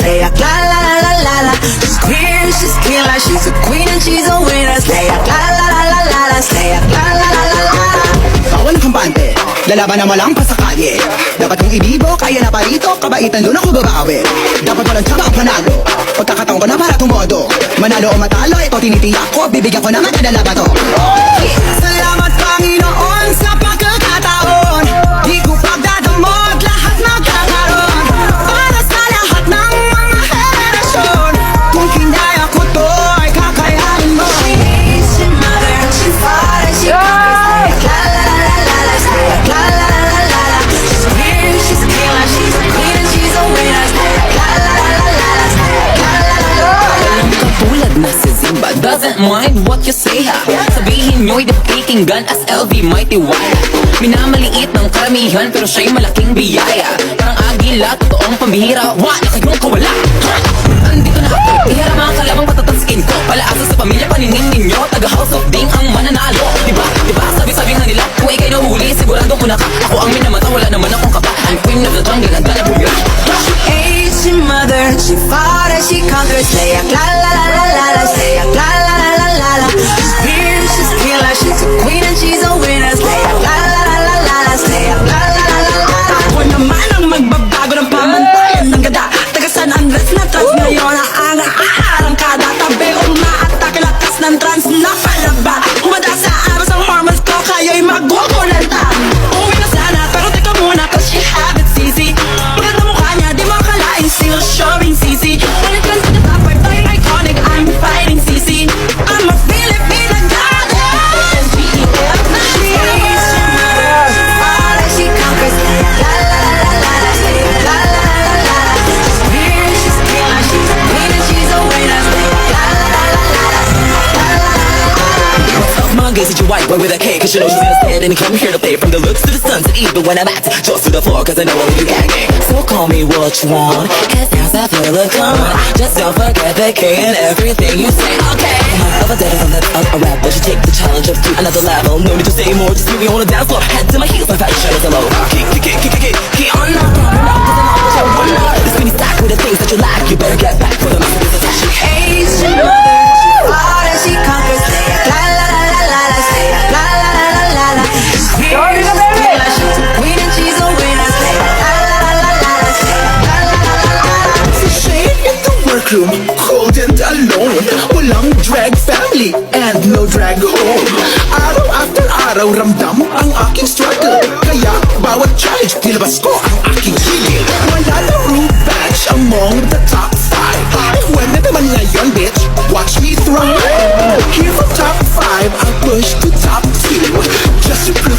Slayer, la la la la la la. She's queer, she's killer, she's a queen and she's a winner. Slayer, la la la la la la. Slayer, la la la la la. Bawal ang kampante, lalaban na walang pasakalye. Dapat kong ibibo, kaya na parito, kabaitan doon ako babawi. Dapat walang tsaba ang panalo, pagkakataon ko na para tumodo. Manalo o matalo, ito tinitiyak ko, bibigyan ko naman kadala ba to. Salamat Panginoon sa pagkakataon, di ko pagdadamot, lahat magkakaroon. Para sa lahat ng mga henerasyon, kung kinaya ko to, ay kakayanin mo. She's your mother, she's father, she conquers. La la la la la, Slayer, la la la la la la. She's queer, she's killer, she's a queen and she's a winner. Slayer, la la la la la la, Slayer, la la la la la. Katulad na si Zimba doesn't mind what you say ha. Sabihin nyo'y napakinggan as LV may tiwala. Minamaliit ng karamihan pero siya'y malaking biyaya. Parang agila, totoong pambihira, wala kayong kawala ha? Andito na ako, ihara mga kalabang patataskin ko. Palaasa sa pamilya, paningin ninyo, taga House of Ding ang mananalo. Diba, diba, sabi-sabi nga nila, kung ikay nahuli, sigurado ko na ka. Ako ang minamata, wala naman akong kaba. I'm queen of the jungle, handa na bumira. She ain't your mother, she fought and she conquered. Slayer, la la la la la la. Slayer, la la la la la la. She's fierce, she's killer, she's a queen and she's a winner. Slayer, la la la la la la. Slayer, la la la la la. Ako naman ang magbabago ng pamantayan ng gada. Taga San Andres na trans ngayon ang aarangkada. Tabi umaatake lakas ng trans na palaba. Humada sa aros ang hormones ko, kayo'y magugulanta. Uwi na sana pero teka muna cause she have it easy. Maganda mukha niya, di mo akalain still showing CC. When it comes to the top part, I'm iconic, I'm fighting CC. I'm a Filipina goddess. She's your mother, she fought and she conquered. Slayer, la la la la la. Slayer, la la la la la. She's fierce, she's killer, she's a queen and she's a winner. Slayer, la la la la la la. La la la la la. What's up, my gaze at your white boy with a K, cause you know she's gonna stand and come here to play. From the looks to the sun to even when I'm at just to the floor, cause I know what you got. So call me what you want, cause as I feel it come. Just don't forget the K and everything you say, okay. Of a dead on that a rap, but you take the challenge up to another level. No need to say more, just meet me on the dance floor. Head to my heels, my fashion is low. Keep on up, this mini stack with the things that you lack. You better get back for the messages of fashion. She's your mother, she fought and she conquered. Slayer, la la la la la la. Slayer, la la la la la la. She's fierce, she's killer, she's a queen and she's a winner. Slayer, la la la la la la. Slayer, la la la la la. Si Shane in the workroom, cold and alone. Walang drag family and no drag home. Araw after araw, ramdam ang aking struggle. Kaya bawat challenge, nilabas ko ang aking gigil. Malalaro batch among the top 5. When na naman ngayon, bitch, watch me thrive. Here from top 5, I'll push to top 2. Just to prove